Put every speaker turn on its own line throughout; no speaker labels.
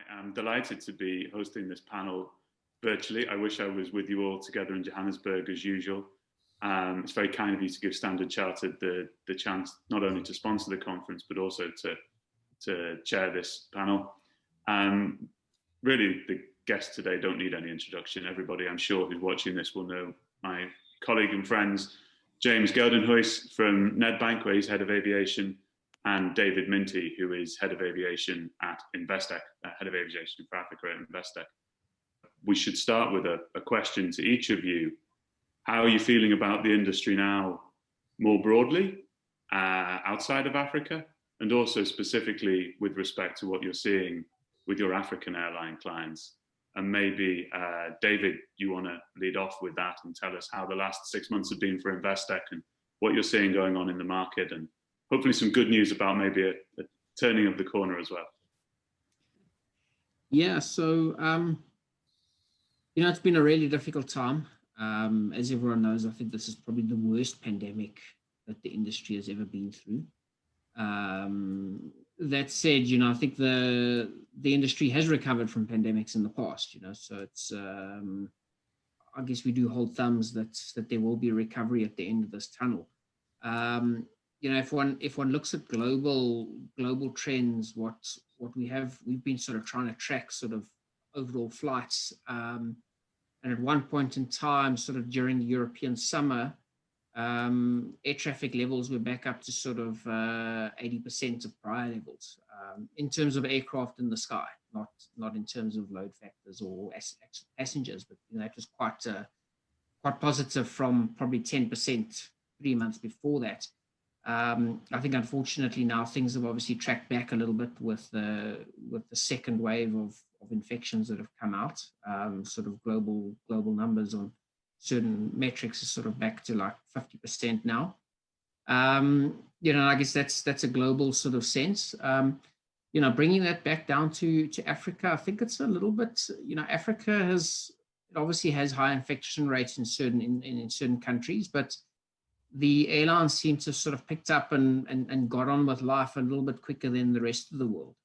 am delighted to be hosting this panel virtually. I wish I was with you all together in Johannesburg as usual. It's very kind of you to give Standard Chartered the chance not only to sponsor the conference, but also to chair this panel. Really, the guests today don't need any introduction. Everybody, I'm sure, who's watching this will know my colleague and friends, James Geldenhuys from Nedbank, where he's head of aviation, and David Minty, who is head of aviation at Investec, head of aviation for Africa at Investec. We should start with a question to each of you. How are you feeling about the industry now, more broadly, outside of Africa, and also specifically with respect to what you're seeing with your African airline clients? And maybe, David, you want to lead off with that and tell us how the last 6 months have been for Investec and what you're seeing going on in the market, and hopefully some good news about maybe a turning of the corner as well.
Yeah, so, it's been a really difficult time. As everyone knows, I think this is probably the worst pandemic that the industry has ever been through. That said, I think the industry has recovered from pandemics in the past, so it's, I guess we do hold thumbs that there will be a recovery at the end of this tunnel. If one looks at global trends, what we've been sort of trying to track sort of overall flights. And at one point in time, sort of during the European summer, air traffic levels were back up to sort of 80% of prior levels in terms of aircraft in the sky, not in terms of load factors or passengers, but that was quite positive from probably 10% 3 months before that. I think unfortunately now things have obviously tracked back a little bit with the second wave of infections that have come out. Sort of global numbers on certain metrics is sort of back to like 50% now. I guess that's a global sort of sense. Bringing that back down to Africa, I think it's a little bit, Africa obviously has high infection rates in certain countries, but the airlines seem to have sort of picked up and got on with life a little bit quicker than the rest of the world.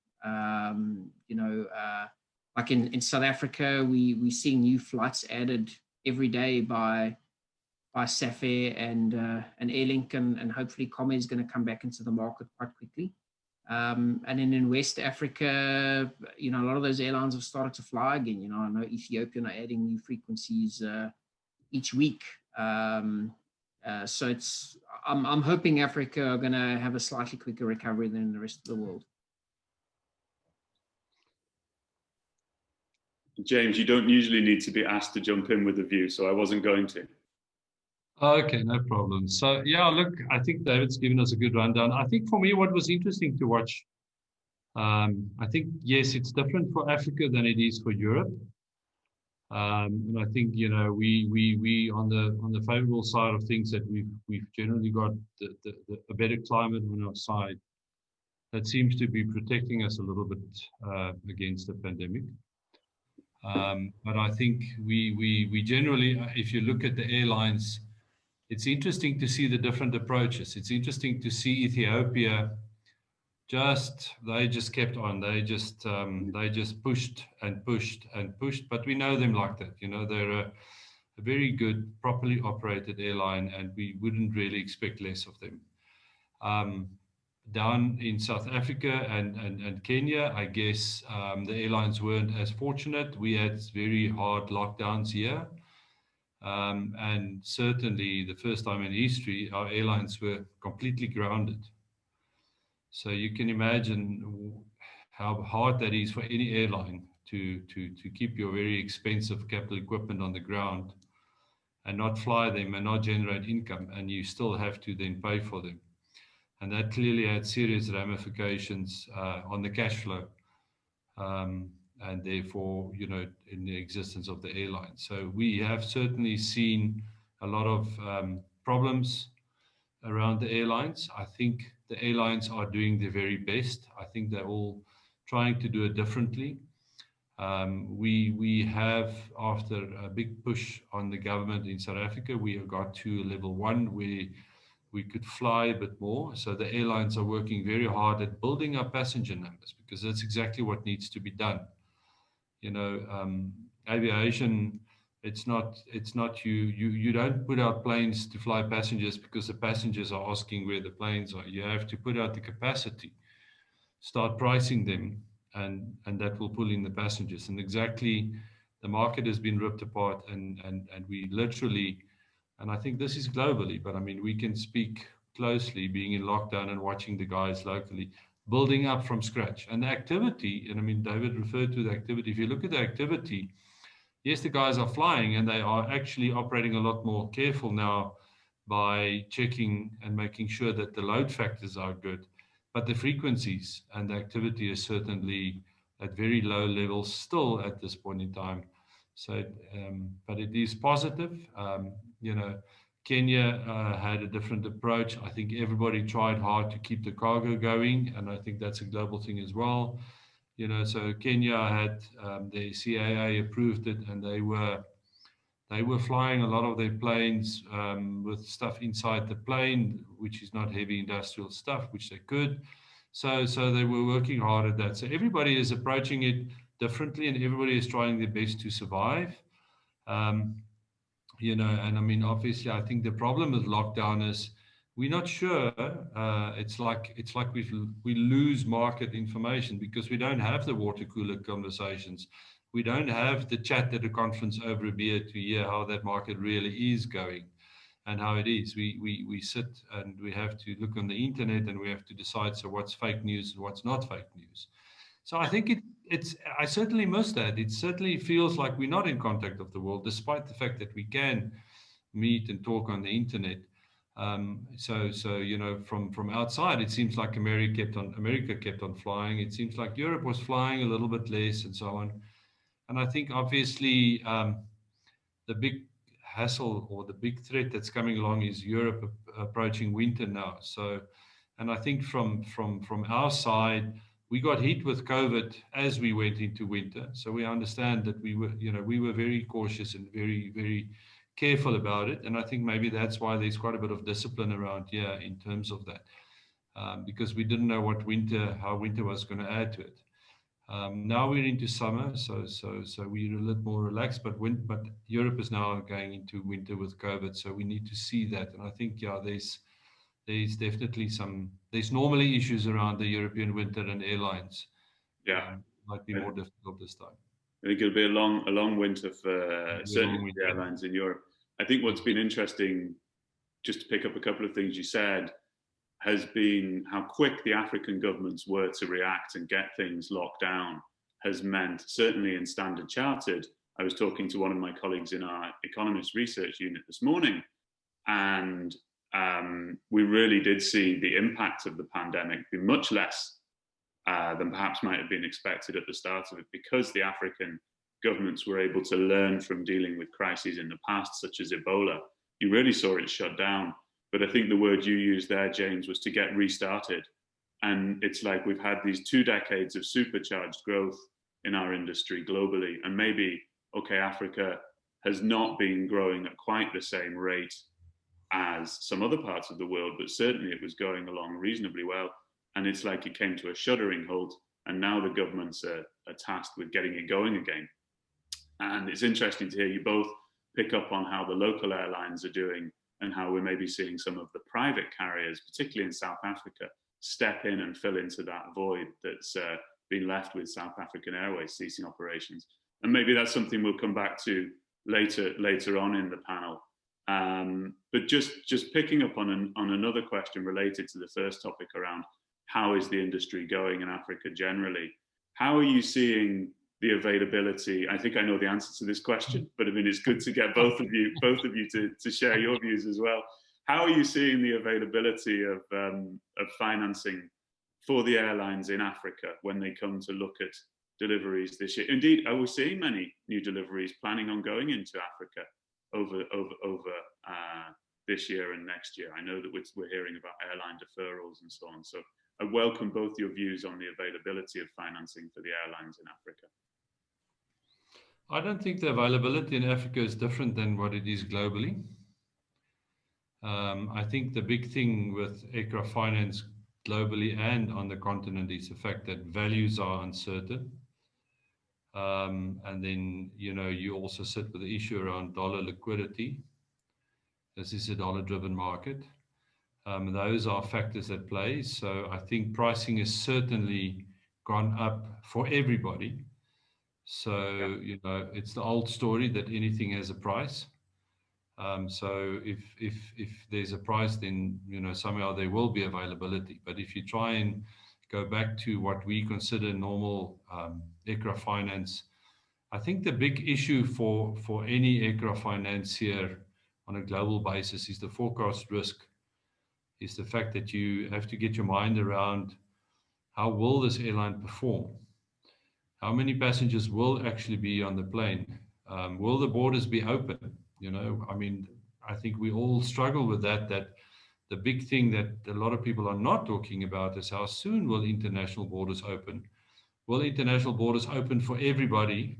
Like in South Africa, we're seeing new flights added every day by Safair and Airlink, and hopefully Comair is going to come back into the market quite quickly. And then in West Africa, a lot of those airlines have started to fly again. I know Ethiopian are adding new frequencies each week. So I'm hoping Africa are going to have a slightly quicker recovery than the rest of the world.
James, you don't usually need to be asked to jump in with a view, so I wasn't going to.
Okay, no problem. So, yeah, look, I think David's given us a good rundown. I think for me, what was interesting to watch, I think, yes, it's different for Africa than it is for Europe. And I think, we on the favorable side of things that we've generally got a better climate on our side that seems to be protecting us a little bit against the pandemic. But I think we generally, if you look at the airlines, it's interesting to see the different approaches. It's interesting to see Ethiopia they just kept on. They just pushed and pushed and pushed. But we know them like that. They're a very good, properly operated airline, and we wouldn't really expect less of them. Down in South Africa and Kenya, I guess the airlines weren't as fortunate. We had very hard lockdowns here. And certainly the first time in history, our airlines were completely grounded. So you can imagine how hard that is for any airline to keep your very expensive capital equipment on the ground and not fly them and not generate income, and you still have to then pay for them. And that clearly had serious ramifications on the cash flow and therefore, in the existence of the airline. So we have certainly seen a lot of problems around the airlines. I think the airlines are doing their very best. I think they're all trying to do it differently. We have, after a big push on the government in South Africa, we have got to level 1 where we could fly a bit more. So the airlines are working very hard at building up passenger numbers, because that's exactly what needs to be done. Aviation, it's not you don't put out planes to fly passengers because the passengers are asking where the planes are. You have to put out the capacity, start pricing them, and that will pull in the passengers. And exactly, the market has been ripped apart, and we literally, and I think this is globally, but I mean, we can speak closely, being in lockdown and watching the guys locally building up from scratch. And the activity, and I mean, David referred to the activity. If you look at the activity, yes, the guys are flying, and they are actually operating a lot more careful now by checking and making sure that the load factors are good. But the frequencies and the activity is certainly at very low levels still at this point in time. So, but it is positive. Kenya had a different approach. I think everybody tried hard to keep the cargo going, and I think that's a global thing as well. So Kenya had the CAA approved it, and they were flying a lot of their planes with stuff inside the plane, which is not heavy industrial stuff, which they could. So they were working hard at that. So everybody is approaching it differently, and everybody is trying their best to survive. And I mean, obviously, I think the problem with lockdown is we're not sure. It's like we lose market information because we don't have the water cooler conversations. We don't have the chat at a conference over a beer to hear how that market really is going and how it is. We sit and we have to look on the internet, and we have to decide, so what's fake news and what's not fake news. So I think I certainly miss that. It certainly feels like we're not in contact of the world, despite the fact that we can meet and talk on the internet. From outside, it seems like America kept on flying. It seems like Europe was flying a little bit less, and so on. And I think obviously the big hassle or the big threat that's coming along is Europe approaching winter now. So, and I think from our side, we got hit with COVID as we went into winter. So we understand that we were very cautious and very, very careful about it. And I think maybe that's why there's quite a bit of discipline around here in terms of that, because we didn't know how winter was going to add to it. Now we're into summer, so we're a little more relaxed. But Europe is now going into winter with COVID, so we need to see that. And I think there's definitely there's normally issues around the European winter, and airlines might be more difficult this time.
I think it'll be a long winter for certainly the airlines in Europe. I think what's been interesting, just to pick up a couple of things you said, has been how quick the African governments were to react and get things locked down has meant, certainly in Standard Chartered, I was talking to one of my colleagues in our economist research unit this morning, and we really did see the impact of the pandemic be much less than perhaps might have been expected at the start of it, because the African governments were able to learn from dealing with crises in the past, such as Ebola. You really saw it shut down. But I think the word you used there, James, was to get restarted. And it's like we've had these 2 decades of supercharged growth in our industry globally. And maybe, Africa has not been growing at quite the same rate as some other parts of the world, but certainly it was going along reasonably well. And it's like it came to a shuddering halt. And now the governments are tasked with getting it going again. And it's interesting to hear you both pick up on how the local airlines are doing, and how we're maybe seeing some of the private carriers, particularly in South Africa, step in and fill into that void that's been left with South African Airways ceasing operations. And maybe that's something we'll come back to later on in the panel. But just picking up on another question related to the first topic around how is the industry going in Africa generally? How are you seeing the availability? I think I know the answer to this question, but I mean, it's good to get both of you to share your views as well. How are you seeing the availability of financing for the airlines in Africa when they come to look at deliveries this year? Indeed, are we seeing many new deliveries planning on going into Africa over this year and next year? I know that we're hearing about airline deferrals and so on. So I welcome both your views on the availability of financing for the airlines in Africa.
I don't think the availability in Africa is different than what it is globally. I think the big thing with aircraft finance globally and on the continent is the fact that values are uncertain. And then, you also sit with the issue around dollar liquidity. This is a dollar-driven market. Those are factors at play. So I think pricing has certainly gone up for everybody. So, it's the old story that anything has a price. So if there's a price, then, somehow there will be availability. But if you try and go back to what we consider normal aircraft finance, I think the big issue for any aircraft financier on a global basis is the forecast risk, is the fact that you have to get your mind around how will this airline perform? How many passengers will actually be on the plane? Will the borders be open? I think we all struggle with that the big thing that a lot of people are not talking about is how soon will international borders open? Will international borders open for everybody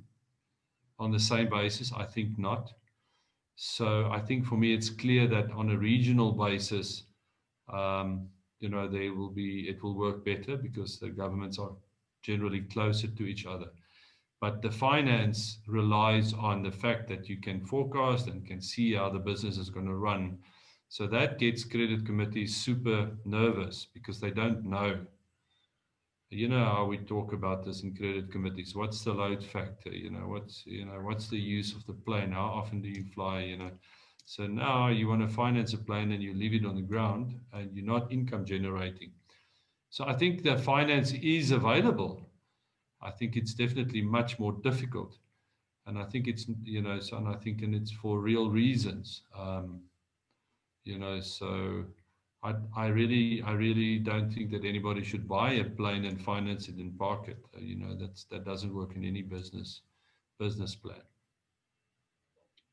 on the same basis? I think not. So I think for me, it's clear that on a regional basis, it will work better because the governments are generally closer to each other. But the finance relies on the fact that you can forecast and can see how the business is going to run. So that gets credit committees super nervous because they don't know. You know how we talk about this in credit committees. What's the load factor? What's the use of the plane? How often do you fly? So now you want to finance a plane and you leave it on the ground and you're not income generating. So I think the finance is available. I think it's definitely much more difficult. And I think it's, and it's for real reasons. So I really don't think that anybody should buy a plane and finance it and park it. That doesn't work in any business plan.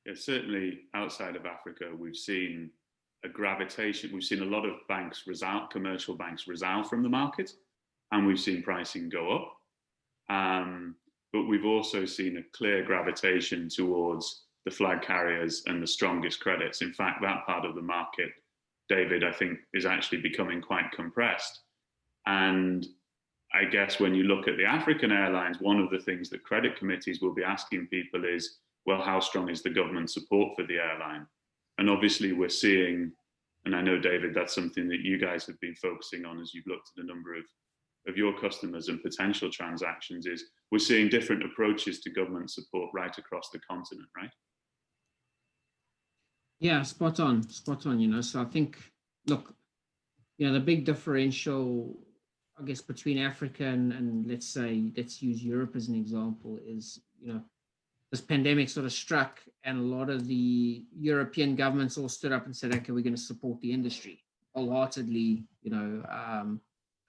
Yeah, certainly outside of Africa, we've seen a gravitation. We've seen a lot of banks commercial banks resound from the market, and we've seen pricing go up. But we've also seen a clear gravitation towards the flag carriers and the strongest credits. In fact, that part of the market, David, I think is actually becoming quite compressed. And I guess when you look at the African airlines, one of the things that credit committees will be asking people is, well, how strong is the government support for the airline? And obviously we're seeing, and I know, David, that's something that you guys have been focusing on as you've looked at a number of your customers and potential transactions, is we're seeing different approaches to government support right across the continent, right?
Yeah, spot on. So I think, look, the big differential, I guess, between Africa and let's use Europe as an example is, this pandemic sort of struck and a lot of the European governments all stood up and said, okay, we're going to support the industry wholeheartedly.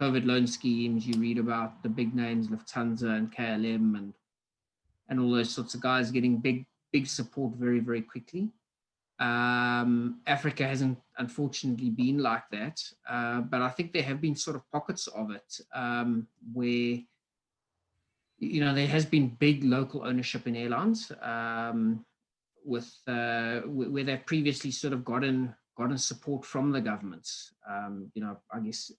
COVID loan schemes, you read about the big names, Lufthansa and KLM and all those sorts of guys getting big support very, very quickly. Africa hasn't unfortunately been like that, but I think there have been sort of pockets of it where there has been big local ownership in airlines, where they've previously sort of gotten support from the governments. I guess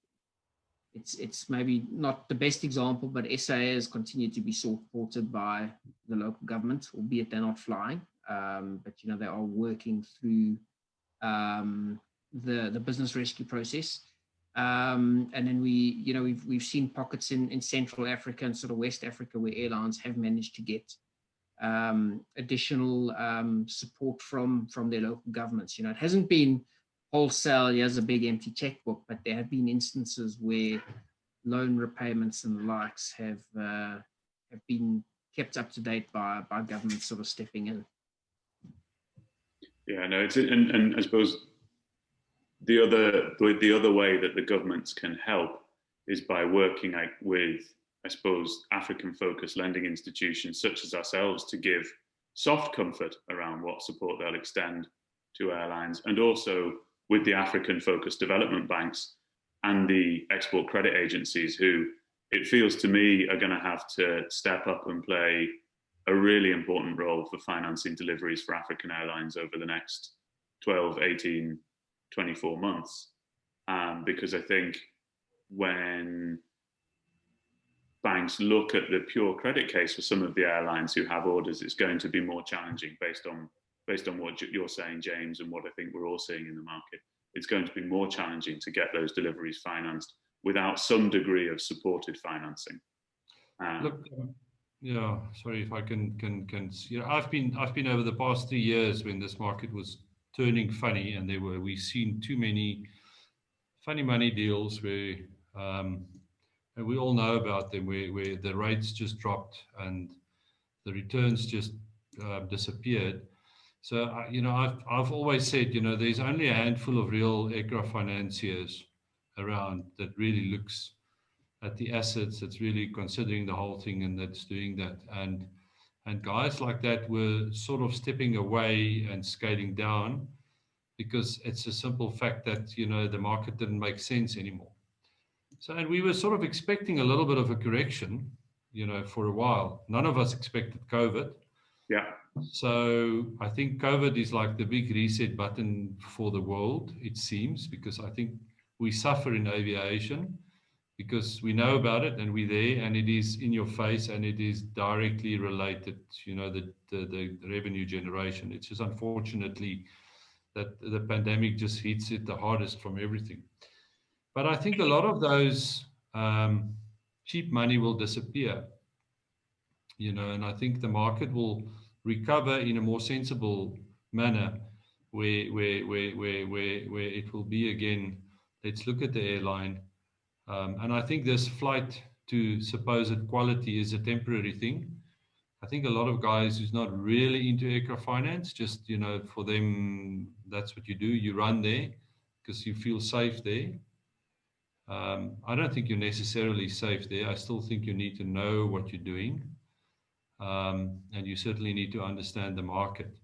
it's maybe not the best example, but SAA has continued to be supported by the local government, albeit they're not flying. But they are working through the business rescue process. And then we've seen pockets in Central Africa and sort of West Africa where airlines have managed to get additional support from their local governments. It hasn't been wholesale, here's a big empty checkbook, but there have been instances where loan repayments and the likes have been kept up to date by governments sort of stepping in.
Yeah, no, and I suppose the other way that the governments can help is by working with, I suppose, African-focused lending institutions such as ourselves to give soft comfort around what support they'll extend to airlines, and also with the African-focused development banks and the export credit agencies, who it feels to me are going to have to step up and play a really important role for financing deliveries for African airlines over the next 12, 18, 24 months. Because I think when banks look at the pure credit case for some of the airlines who have orders, it's going to be more challenging based on what you're saying, James, and what I think we're all seeing in the market. It's going to be more challenging to get those deliveries financed without some degree of supported financing.
Look, yeah, sorry if I can I've been over the past 3 years when this market was turning funny, and we've seen too many funny money deals where, and we all know about them, where the rates just dropped and the returns just disappeared. So, I've always said, there's only a handful of real aircraft financiers around that really looks at the assets, that's really considering the whole thing, and that's doing that. And guys like that were sort of stepping away and scaling down because it's a simple fact that, the market didn't make sense anymore. So, and we were sort of expecting a little bit of a correction, for a while. None of us expected COVID.
Yeah.
So I think COVID is like the big reset button for the world, it seems, because I think we suffer in aviation because we know about it and we're there, and it is in your face, and it is directly related, the revenue generation. It's just unfortunately that the pandemic just hits it the hardest from everything. But I think a lot of those cheap money will disappear, and I think the market will recover in a more sensible manner where it will be again, let's look at the airline. And I think this flight to supposed quality is a temporary thing. I think a lot of guys who's not really into aircraft finance, just, for them, that's what you do. You run there because you feel safe there. I don't think you're necessarily safe there. I still think you need to know what you're doing. And you certainly need to understand the market.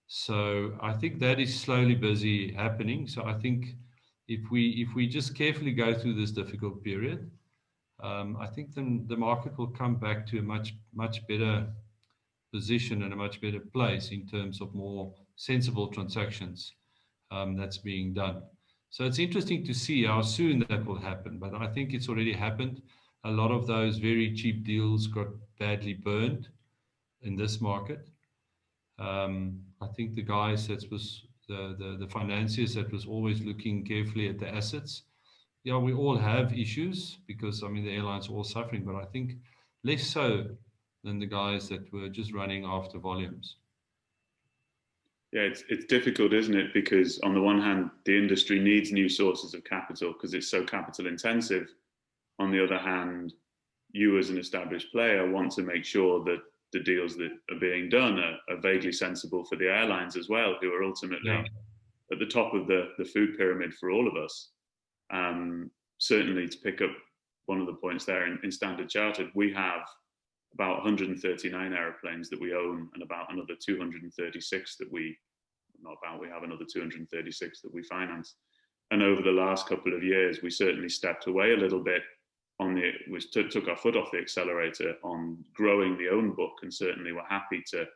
So I think that is slowly busy happening. So I think if we just carefully go through this difficult period, I think then the market will come back to a much better position and a much better place in terms of more sensible transactions that's being done. So it's interesting to see how soon that will happen, but I think it's already happened. A lot of those very cheap deals got badly burned in this market. I think the guys that was the financiers that was always looking carefully at the assets. Yeah, we all have issues because, the airlines are all suffering, but I think less so than the guys that were just running after volumes.
Yeah, it's difficult, isn't it? Because on the one hand, the industry needs new sources of capital because it's so capital intensive. On the other hand, you as an established player want to make sure that the deals that are being done are vaguely sensible for the airlines as well, who are ultimately at the top of the food pyramid for all of us. Certainly, to pick up one of the points there, in Standard Chartered, we have about 139 aeroplanes that we own, and about another 236 we have another 236 that we finance. And over the last couple of years, we certainly stepped away a little bit took our foot off the accelerator on growing the own book, and certainly we're happy to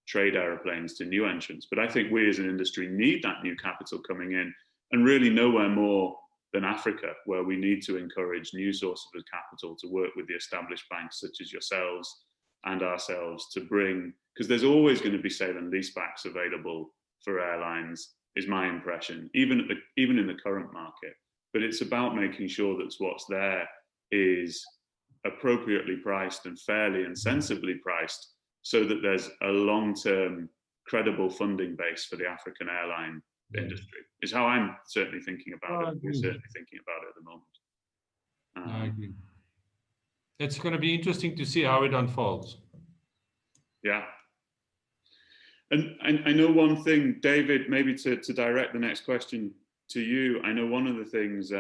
trade aeroplanes to new entrants. But I think we as an industry need that new capital coming in, and really nowhere more than Africa, where we need to encourage new sources of capital to work with the established banks such as yourselves and ourselves to bring, because there's always going to be sale and leasebacks available for airlines, is my impression, even in the current market. But it's about making sure that what's there is appropriately priced and fairly and sensibly priced, so that there's a long-term credible funding base for the African airline industry, is how I'm certainly thinking about it. We're certainly thinking about it at the moment.
I agree. It's going to be interesting to see how it unfolds.
Yeah. And I know one thing, David, maybe to direct the next question to you, I know one of the things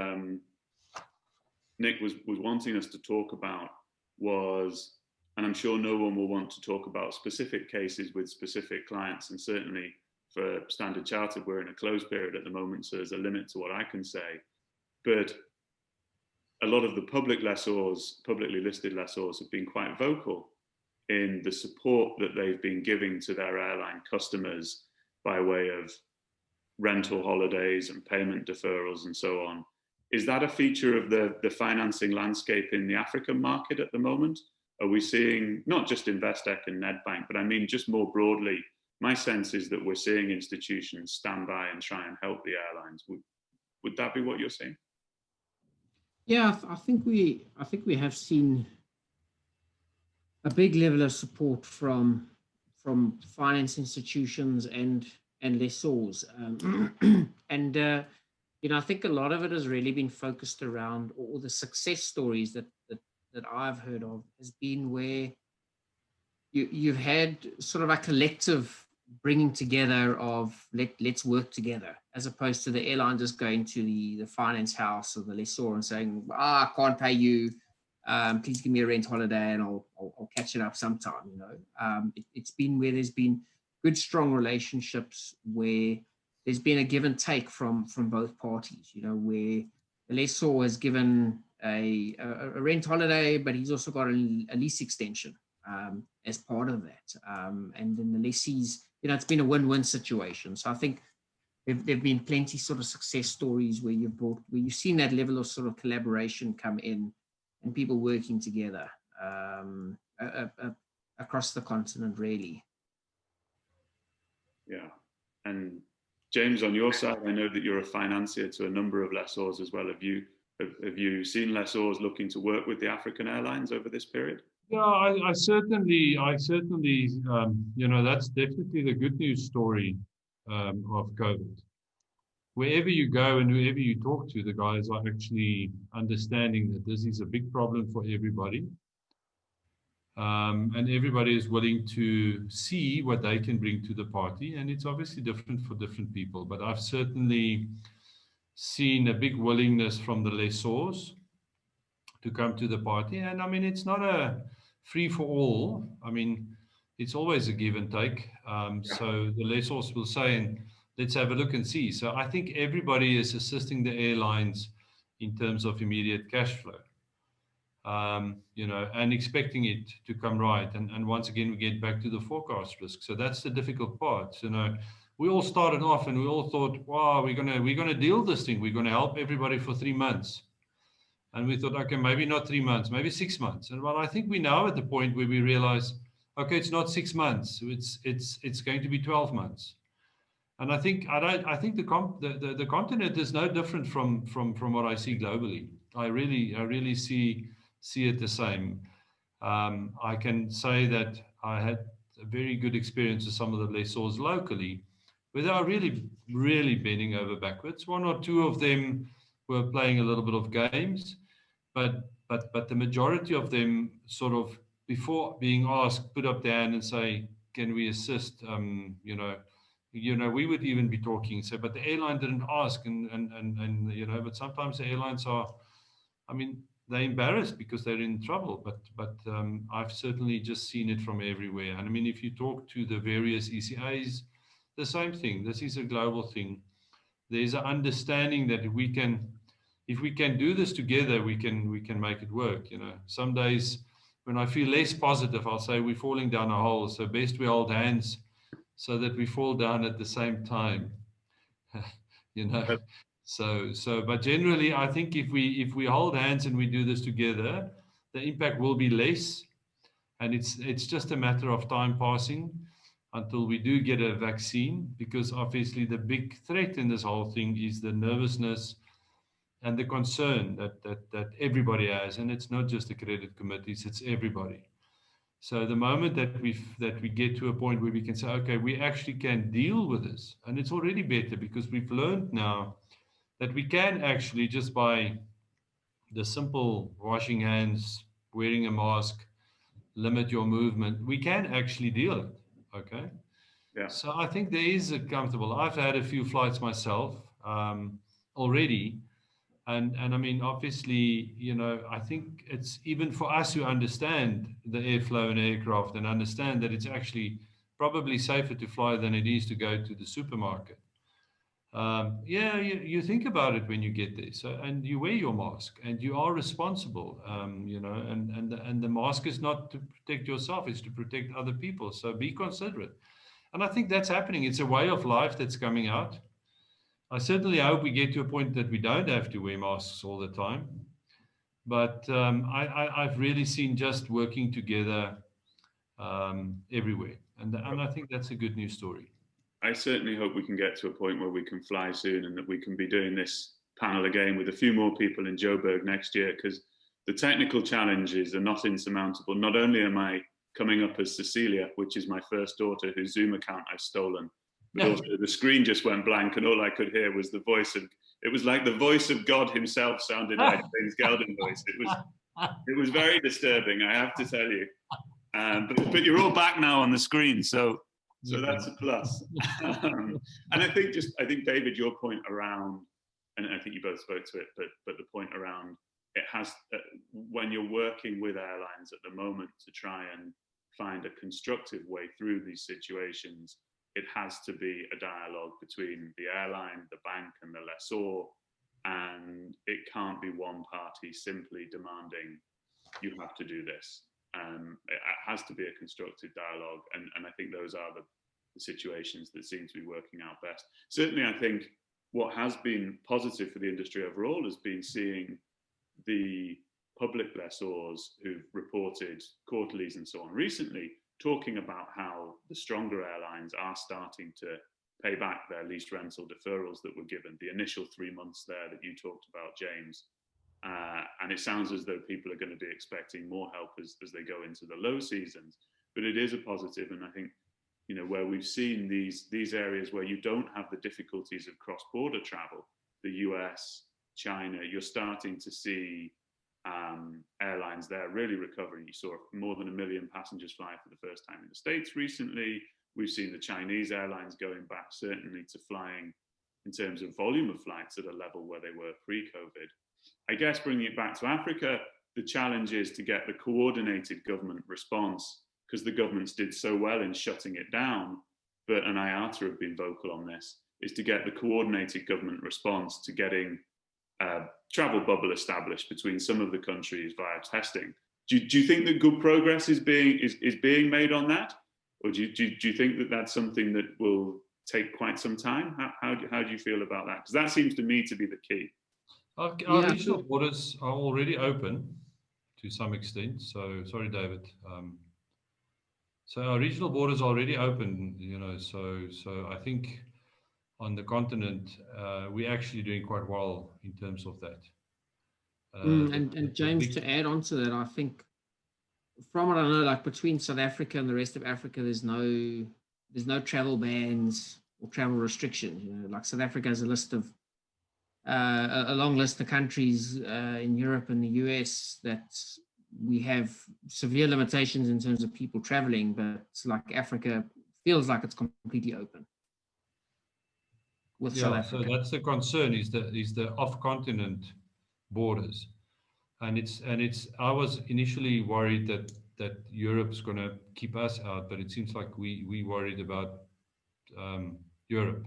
Nick was wanting us to talk about was, and I'm sure no one will want to talk about specific cases with specific clients, and certainly for Standard Chartered, we're in a closed period at the moment, so there's a limit to what I can say. But a lot of the publicly listed lessors have been quite vocal in the support that they've been giving to their airline customers by way of rental holidays and payment deferrals and so on. Is that a feature of the financing landscape in the African market at the moment? Are we seeing, not just Investec and Nedbank, but I mean just more broadly, my sense is that we're seeing institutions stand by and try and help the airlines. Would that be what you're saying?
Yeah, I think we have seen a big level of support from finance institutions and lessors, and I think a lot of it has really been focused around, or the success stories that I've heard of has been where you've had sort of a collective bringing together of let's work together, as opposed to the airline just going to the finance house or the lessor and saying, I can't pay you, please give me a rent holiday and I'll catch it up sometime. It's been where there's been good, strong relationships where there's been a give and take from both parties, where the lessor has given a rent holiday, but he's also got a lease extension as part of that. And then the lessees, it's been a win-win situation. So I think there've been plenty sort of success stories where you've seen that level of sort of collaboration come in and people working together across the continent, really.
Yeah. And James, on your side, I know that you're a financier to a number of lessors as well. Have you seen lessors looking to work with the African airlines over this period?
Yeah, I certainly, that's definitely the good news story of COVID. Wherever you go and whoever you talk to, the guys are actually understanding that this is a big problem for everybody. And everybody is willing to see what they can bring to the party. And it's obviously different for different people. But I've certainly seen a big willingness from the lessors to come to the party. And I mean, it's not a free for all. I mean, it's always a give and take. So the lessors will say, and let's have a look and see. So I think everybody is assisting the airlines in terms of immediate cash flow. And expecting it to come right. And once again, we get back to the forecast risk. So that's the difficult part. We all started off and we all thought, wow, we're gonna deal this thing. We're gonna help everybody for 3 months. And we thought, okay, maybe not 3 months, maybe 6 months. And well, I think we're now at the point where we realize, okay, it's not 6 months. It's going to be 12 months. And I think the continent is no different from what I see globally. I really see it the same. I can say that I had a very good experience with some of the lessors locally, where they are really, really bending over backwards. One or two of them were playing a little bit of games, but the majority of them sort of, before being asked, put up their hand and say, can we assist? We would even be talking. So, but the airline didn't ask, and but sometimes the airlines are, they're embarrassed because they're in trouble. But I've certainly just seen it from everywhere. And I mean, if you talk to the various ECAs, the same thing. This is a global thing. There's an understanding that if we can do this together, we can make it work. Some days when I feel less positive, I'll say we're falling down a hole. So best we hold hands so that we fall down at the same time. So, but generally, I think if we hold hands and we do this together, the impact will be less, and it's just a matter of time passing until we do get a vaccine. Because obviously, the big threat in this whole thing is the nervousness and the concern that everybody has, and it's not just the credit committees; it's everybody. So the moment that we get to a point where we can say, okay, we actually can deal with this, and it's already better because we've learned now that we can actually, just by the simple washing hands, wearing a mask, limit your movement, we can actually deal it. Okay.
Yeah.
So I think there is a comfortable. I've had a few flights myself already. And I mean, obviously, I think it's even for us who understand the airflow in aircraft and understand that it's actually probably safer to fly than it is to go to the supermarket. You think about it when you get there. So, and you wear your mask and you are responsible, and the mask is not to protect yourself, it's to protect other people. So be considerate. And I think that's happening. It's a way of life that's coming out. I certainly hope we get to a point that we don't have to wear masks all the time. But I've really seen just working together everywhere. And I think that's a good news story.
I certainly hope we can get to a point where we can fly soon and that we can be doing this panel again with a few more people in Joburg next year, because the technical challenges are not insurmountable. Not only am I coming up as Cecilia, which is my first daughter whose Zoom account I've stolen, but also the screen just went blank and all I could hear was the voice of, it was like the voice of God himself sounded like James Geldenhuys. It was very disturbing, I have to tell you. But you're all back now on the screen, so that's a plus. And I think David, your point around, and I think you both spoke to it, but the point around it has when you're working with airlines at the moment to try and find a constructive way through these situations, it has to be a dialogue between the airline, the bank, and the lessor, and it can't be one party simply demanding you have to do this. It has to be a constructive dialogue, and I think those are the situations that seem to be working out best. Certainly, I think what has been positive for the industry overall has been seeing the public lessors who've reported quarterlies and so on recently talking about how the stronger airlines are starting to pay back their lease rental deferrals that were given, the initial 3 months there that you talked about, James. And it sounds as though people are going to be expecting more help as they go into the low seasons. But it is a positive, and I think, you know, where we've seen these areas where you don't have the difficulties of cross-border travel, the US, China, you're starting to see airlines there really recovering. You saw more than 1 million passengers fly for the first time in the States recently. We've seen the Chinese airlines going back certainly to flying in terms of volume of flights at a level where they were pre-COVID. I guess bringing it back to Africa, the challenge is to get the coordinated government response, because the governments did so well in shutting it down, but, and IATA have been vocal on this, is to get the coordinated government response to getting a travel bubble established between some of the countries via testing. Do you think that good progress is being made on that? Or do you think that that's something that will take quite some time? How do you feel about that? Because that seems to me to be the key.
Our regional borders are already open to some extent. So, sorry, David. So our regional borders are already open, you know, so I think on the continent, we're actually doing quite well in terms of that.
And James, to add on to that, I think from what I know, like between South Africa and the rest of Africa, there's no travel bans or travel restrictions. You know, like South Africa has a list of a long list of countries in Europe and the US that we have severe limitations in terms of people traveling, but like Africa feels like it's completely open with South Africa.
So that's the concern, is the off-continent borders, and it's. I was initially worried that Europe's going to keep us out, but it seems like we worried about Europe.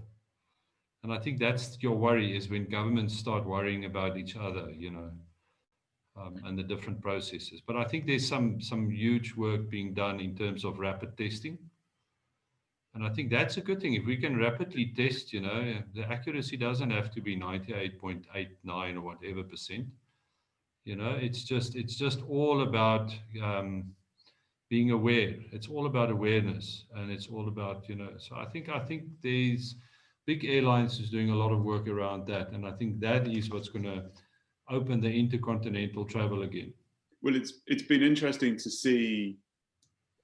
And I think that's your worry, is when governments start worrying about each other, you know, and the different processes. But I think there's some huge work being done in terms of rapid testing. And I think that's a good thing. If we can rapidly test, you know, the accuracy doesn't have to be 98.89 or whatever percent. You know, it's just all about being aware. It's all about awareness, and it's all about, you know. So I think there's big airlines is doing a lot of work around that, and I think that is what's going to open the intercontinental travel again. Well,
it's been interesting to see.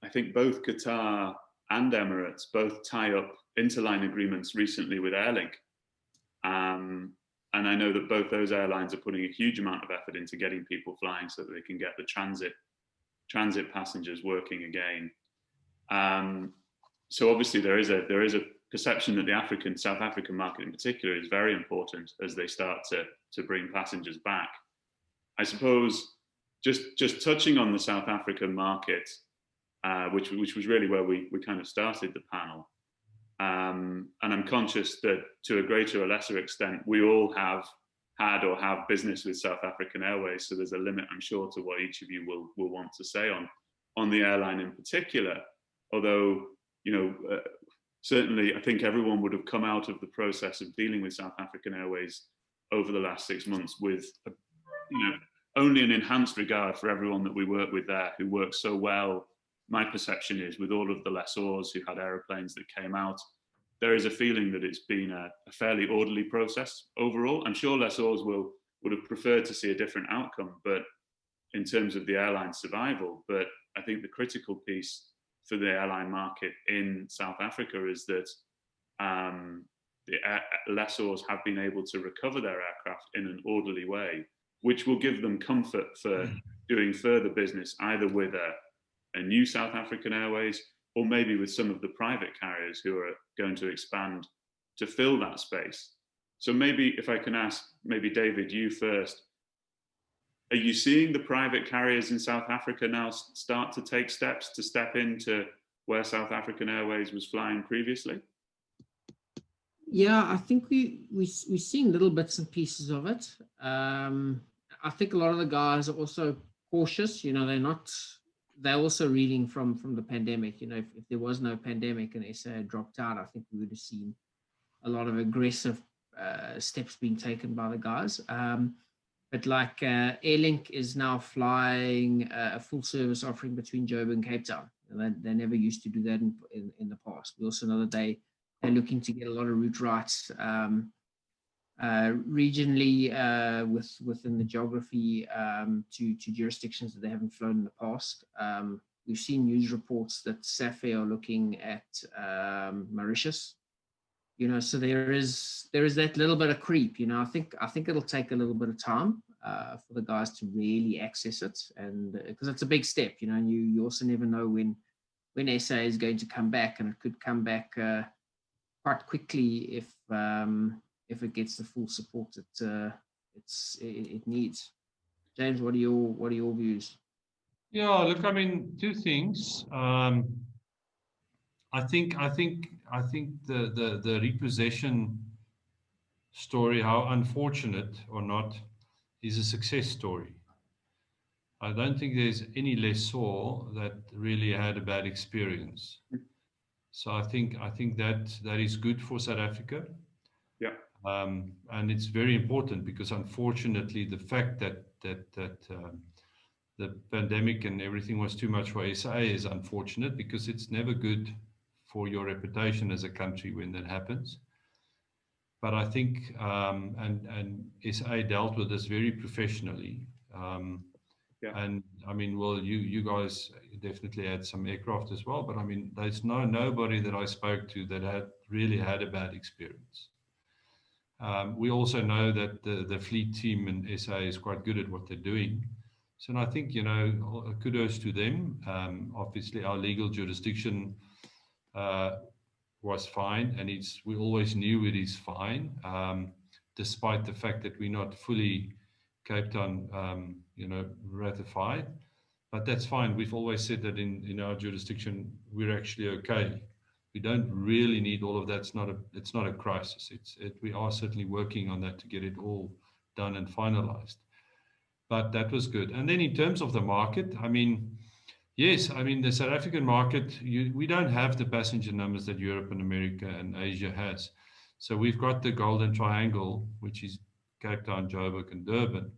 I think both Qatar and Emirates both tie up interline agreements recently with Airlink, and I know that both those airlines are putting a huge amount of effort into getting people flying so that they can get the transit passengers working again. So obviously there is a perception that the South African market in particular is very important as they start to bring passengers back. I suppose just touching on the South African market, which was really where we kind of started the panel. And I'm conscious that to a greater or lesser extent, we all have had or have business with South African Airways. So there's a limit, I'm sure, to what each of you will want to say on the airline in particular. Although, you know, certainly, I think everyone would have come out of the process of dealing with South African Airways over the last 6 months with, only an enhanced regard for everyone that we work with there, who works so well. My perception is, with all of the lessors who had aeroplanes that came out, there is a feeling that it's been a fairly orderly process overall. I'm sure lessors would have preferred to see a different outcome, but in terms of the airline survival. But I think the critical piece for the airline market in South Africa is that the lessors have been able to recover their aircraft in an orderly way, which will give them comfort for doing further business, either with a new South African Airways or maybe with some of the private carriers who are going to expand to fill that space. So maybe if I can ask, maybe David, you first, are you seeing the private carriers in South Africa now start to take steps to step into where South African Airways was flying previously?
Yeah, I think we're seeing little bits and pieces of it. I think a lot of the guys are also cautious. They're also reeling from the pandemic. If there was no pandemic and SA had dropped out, I think we would have seen a lot of aggressive steps being taken by the guys. But like Airlink is now flying a full service offering between Joburg and Cape Town. And they never used to do that in the past. We also know that they're looking to get a lot of route rights regionally within the geography to jurisdictions that they haven't flown in the past. We've seen news reports that SAFE are looking at Mauritius. So there is that little bit of creep. I think it'll take a little bit of time for the guys to really access it, and because it's a big step. And you also never know when SA is going to come back, and it could come back quite quickly if it gets the full support that it needs. James, what are your views?
Yeah, look, I mean, two things. I think the repossession story, how unfortunate or not, is a success story. I don't think there's any lessor that really had a bad experience. So I think that is good for South Africa.
Yeah.
And it's very important because unfortunately the fact that the pandemic and everything was too much for SA is unfortunate, because it's never good for your reputation as a country when that happens. But I think, and SA dealt with this very professionally.
Yeah.
And I mean, well, you guys definitely had some aircraft as well, but I mean, there's nobody that I spoke to that had a bad experience. We also know that the fleet team in SA is quite good at what they're doing. So I think, kudos to them. Obviously, our legal jurisdiction was fine, and we always knew it is fine, despite the fact that we're not fully Cape Town, ratified. But that's fine. We've always said that in our jurisdiction, we're actually okay. We don't really need all of that. It's not a crisis. We are certainly working on that to get it all done and finalized. But that was good. And then in terms of the market, I mean, yes, I mean, the South African market, we don't have the passenger numbers that Europe and America and Asia has. So we've got the Golden Triangle, which is Cape Town, Joburg, and Durban.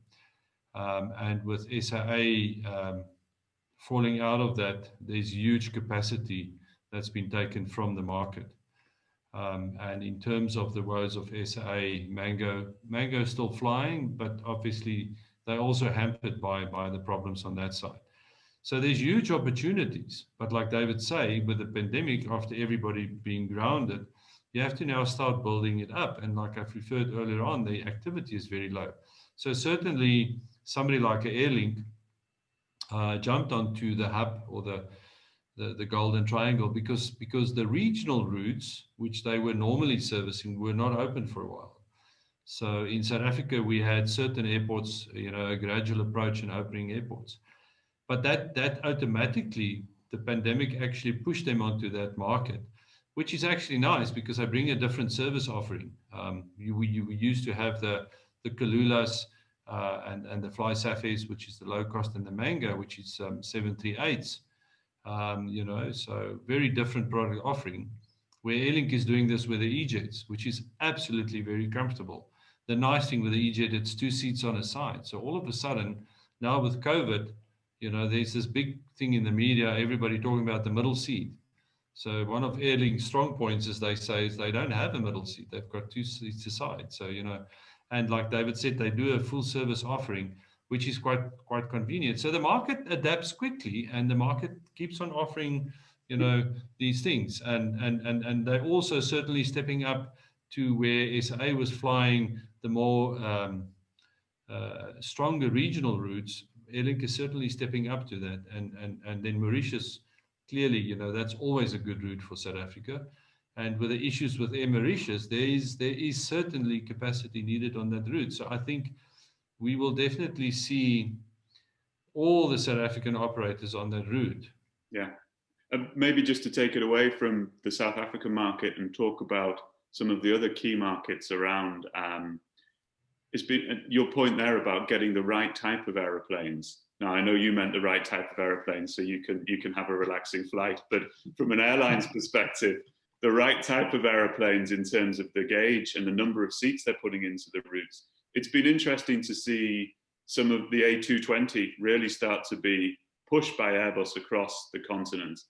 And with SAA falling out of that, there's huge capacity that's been taken from the market. And in terms of the woes of SAA, Mango is still flying, but obviously they're also hampered by the problems on that side. So there's huge opportunities. But like David said, with the pandemic, after everybody being grounded, you have to now start building it up. And like I've referred earlier on, the activity is very low. So certainly somebody like Airlink jumped onto the hub or the Golden Triangle because the regional routes, which they were normally servicing, were not open for a while. So in South Africa, we had certain airports, a gradual approach in opening airports. But that automatically, the pandemic actually pushed them onto that market, which is actually nice because I bring a different service offering. We used to have the Kalulas and the Fly Safes, which is the low cost, and the Mango, which is 738s. So very different product offering. where Airlink is doing this with the E-Jets, which is absolutely very comfortable. The nice thing with the E-Jet, it's 2 seats on a side. So all of a sudden, now with COVID, there's this big thing in the media, everybody talking about the middle seat. So one of Airlink's strong points, as they say, is they don't have a middle seat. They've got 2 seats aside. So, and like David said, they do a full service offering, which is quite convenient. So the market adapts quickly, and the market keeps on offering, these things. And they're also certainly stepping up to where SA was flying the more stronger regional routes. Airlink is certainly stepping up to that. And then Mauritius, clearly, that's always a good route for South Africa. And with the issues with Air Mauritius, there is certainly capacity needed on that route. So I think we will definitely see all the South African operators on that route.
Yeah. Maybe just to take it away from the South African market and talk about some of the other key markets around. It's been your point there about getting the right type of aeroplanes. Now, I know you meant the right type of aeroplane, so you can have a relaxing flight. But from an airline's perspective, the right type of aeroplanes in terms of the gauge and the number of seats they're putting into the routes. It's been interesting to see some of the A220 really start to be pushed by Airbus across the continent.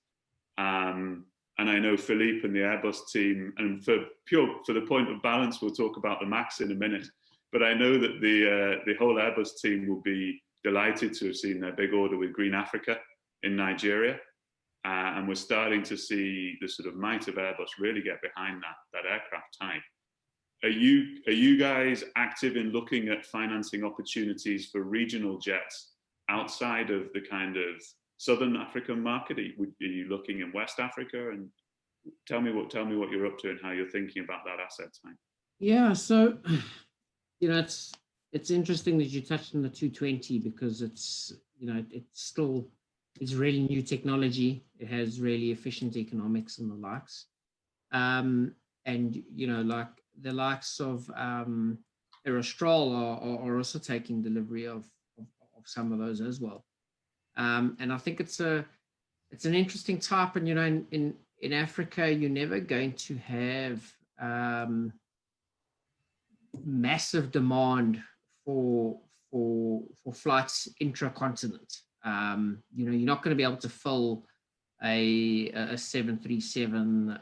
And I know Philippe and the Airbus team, and for the point of balance, we'll talk about the MAX in a minute. But I know that the whole Airbus team will be delighted to have seen their big order with Green Africa in Nigeria. And we're starting to see the sort of might of Airbus really get behind that aircraft type. Are you guys active in looking at financing opportunities for regional jets outside of the kind of Southern African market? Are you looking in West Africa? And tell me what you're up to and how you're thinking about that asset type.
Yeah, so it's interesting that you touched on the 220 because it's really new technology. It has really efficient economics and the likes. And like the likes of Aerostral are also taking delivery of some of those as well. And I think it's an interesting type. And in Africa, you're never going to have massive demand for flights intra-continent. You're not going to be able to fill a 737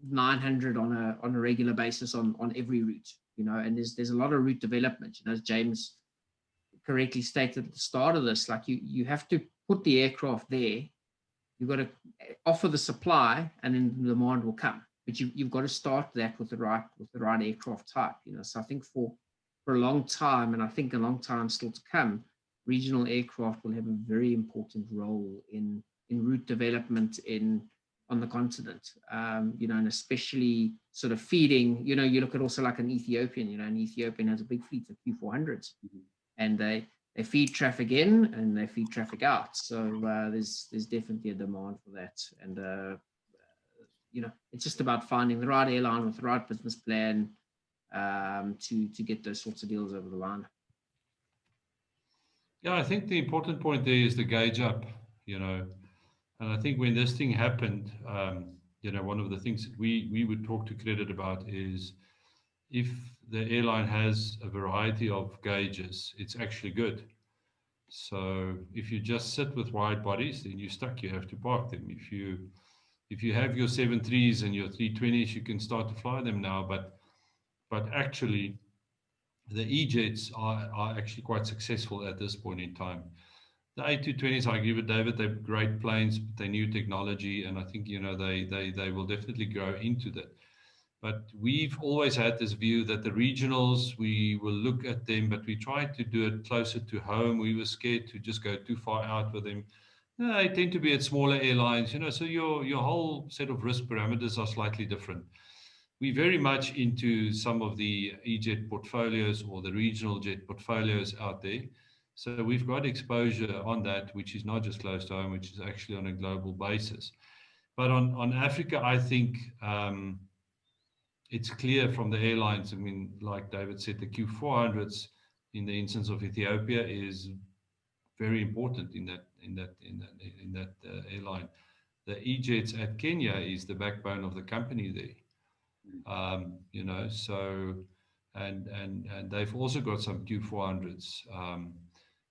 900 on a regular basis on every route. And there's a lot of route development. As James correctly stated at the start of this, like you have to put the aircraft there. You've got to offer the supply, and then the demand will come. But you've got to start that with the right aircraft type. So I think for a long time, and I think a long time still to come, regional aircraft will have a very important role in route development on the continent. And especially sort of feeding. You look at also like an Ethiopian. An Ethiopian has a big fleet of Q400s, and they feed traffic in and they feed traffic out. So there's definitely a demand for that. And it's just about finding the right airline with the right business plan to get those sorts of deals over the line.
Yeah, I think the important point there is the gauge up, and I think when this thing happened, one of the things that we would talk to credit about is if the airline has a variety of gauges, it's actually good. So if you just sit with wide bodies, then you're stuck. You have to park them. If you have your 73s and your 320s, you can start to fly them now. But actually, the E-Jets are actually quite successful at this point in time. The A220s, I agree with David, they're great planes, but they're new technology, and I think they will definitely grow into that. But we've always had this view that the regionals, we will look at them, but we tried to do it closer to home. We were scared to just go too far out with them. They tend to be at smaller airlines, so your whole set of risk parameters are slightly different. We're very much into some of the E-Jet portfolios or the regional jet portfolios out there. So we've got exposure on that, which is not just close to home, which is actually on a global basis. But on Africa, I think it's clear from the airlines. I mean, like David said, the Q400s in the instance of Ethiopia is very important in that airline. the E-Jets at Kenya is the backbone of the company there. You know, so and they've also got some Q400s.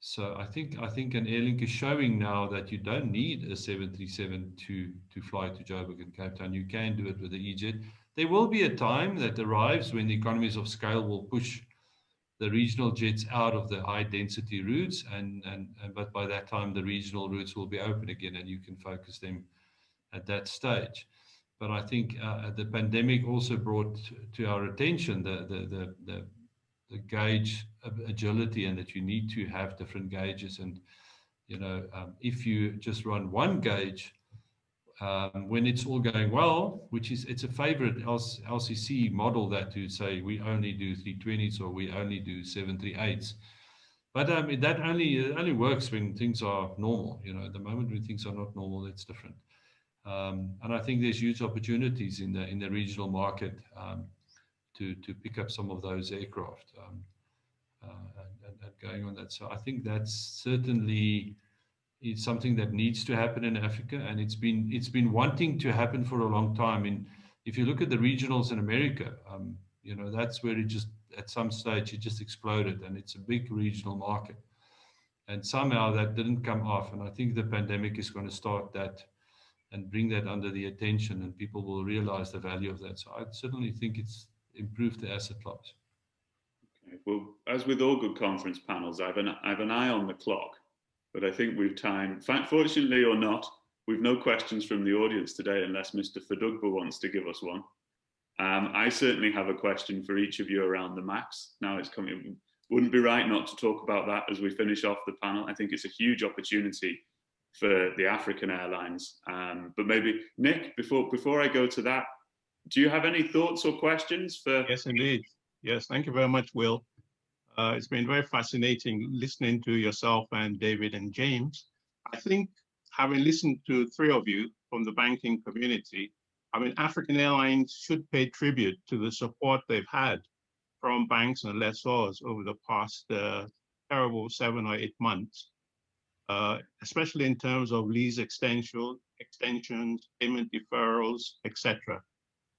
So I think an Airlink is showing now that you don't need a 737 to fly to Joburg and Cape Town. You can do it with the E-Jet. There will be a time that arrives when the economies of scale will push the regional jets out of the high density routes, but by that time the regional routes will be open again and you can focus them at that stage. But I think the pandemic also brought to our attention the gauge agility, and that you need to have different gauges. And you know, if you just run one gauge when it's all going well, it's a favorite LCC model, that to say we only do 320s or we only do 738s. But that only works when things are normal. You know, at the moment when things are not normal, it's different. And I think there's huge opportunities in the regional market to pick up some of those aircraft and going on that. So I think that's certainly is something that needs to happen in Africa, and it's been wanting to happen for a long time. And if you look at the regionals in America, you know, that's where it just at some stage it just exploded, and it's a big regional market. And somehow that didn't come off, and I think the pandemic is going to start that and bring that under the attention, and people will realize the value of that. So I certainly think it's improved the asset class.
Okay. Well, as with all good conference panels, I have an eye on the clock, but I think we've time. Fortunately or not, we've no questions from the audience today, unless Mr. Fadugba wants to give us one. I certainly have a question for each of you around the MAX. Now it's coming. Wouldn't be right not to talk about that as we finish off the panel. I think it's a huge opportunity for the African airlines. But maybe, Nick, before I go to that, do you have any thoughts or questions for?
Yes, indeed. Yes, thank you very much, Will. It's been very fascinating listening to yourself and David and James. I think, having listened to three of you from the banking community, I mean, African airlines should pay tribute to the support they've had from banks and lessors over the past terrible 7 or 8 months. Especially in terms of lease extensions, payment deferrals, etc.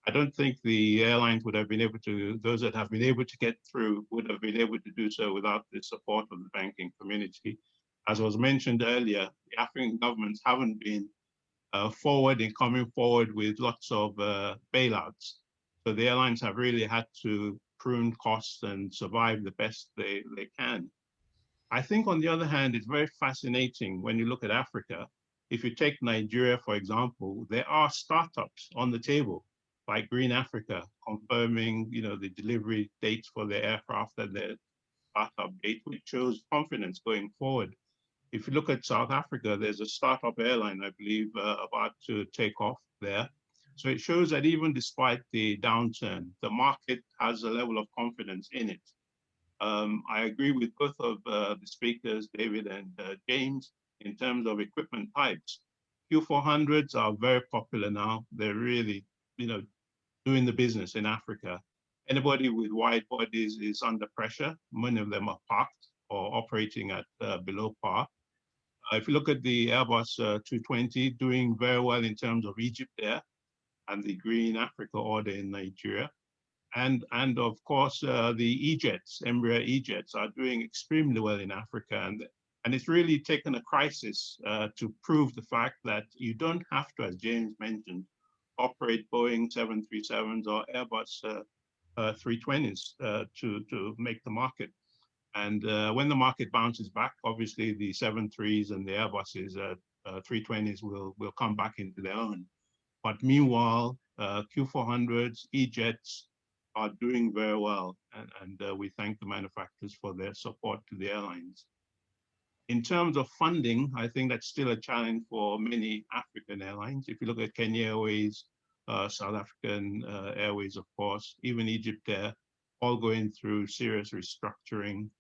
I don't think the airlines would have been able to, those that have been able to get through would have been able to do so without the support of the banking community. As was mentioned earlier, the African governments haven't been coming forward with lots of bailouts. So the airlines have really had to prune costs and survive the best they can. I think, on the other hand, it's very fascinating when you look at Africa. If you take Nigeria, for example, there are startups on the table, like Green Africa, confirming, you know, the delivery dates for their aircraft and their startup date, which shows confidence going forward. If you look at South Africa, there's a startup airline, I believe, about to take off there. So it shows that even despite the downturn, the market has a level of confidence in it. I agree with both of the speakers, David and James, in terms of equipment types. Q400s are very popular now. They're really, you know, doing the business in Africa. Anybody with wide bodies is under pressure. Many of them are parked or operating at below par. If you look at the Airbus 220, doing very well in terms of Egypt Air and the Green Africa order in Nigeria. And of course, the E-Jets, Embraer E-Jets, are doing extremely well in Africa. And it's really taken a crisis to prove the fact that you don't have to, as James mentioned, operate Boeing 737s or Airbus 320s to make the market. And when the market bounces back, obviously the 73s and the Airbuses 320s will come back into their own. But meanwhile, Q400s, E-Jets, are doing very well, and we thank the manufacturers for their support to the airlines. In terms of funding, I think that's still a challenge for many African airlines. If you look at Kenya Airways, South African Airways, of course, even Egypt Air, all going through serious restructuring.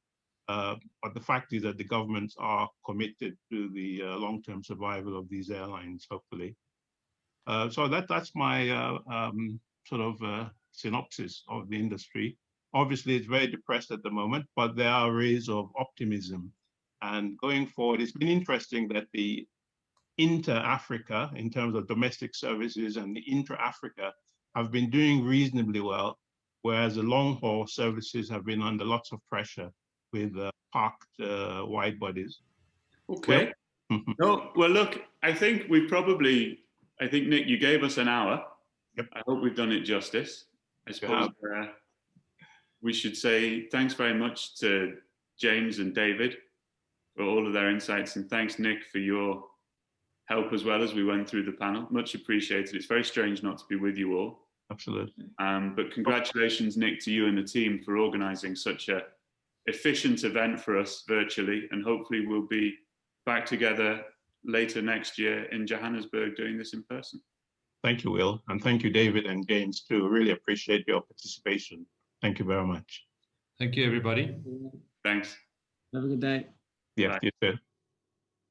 But the fact is that the governments are committed to the long-term survival of these airlines, hopefully. So that's my sort of synopsis of the industry. Obviously, it's very depressed at the moment, but there are rays of optimism. And going forward, it's been interesting that the inter-Africa, in terms of domestic services, and the intra-Africa have been doing reasonably well, whereas the long-haul services have been under lots of pressure with parked wide bodies.
Okay. No, well, look, I think Nick, you gave us an hour.
Yep.
I hope we've done it justice. I suppose we should say thanks very much to James and David for all of their insights, and thanks, Nick, for your help as well as we went through the panel. Much appreciated. It's very strange not to be with you all.
Absolutely.
But congratulations, Nick, to you and the team for organising such a efficient event for us virtually, and hopefully we'll be back together later next year in Johannesburg doing this in person.
Thank you, Will, and thank you, David and James, too. Really appreciate your participation. Thank you very much.
Thank you, everybody.
Thanks.
Have a good day.
Yeah,
Bye.
you too.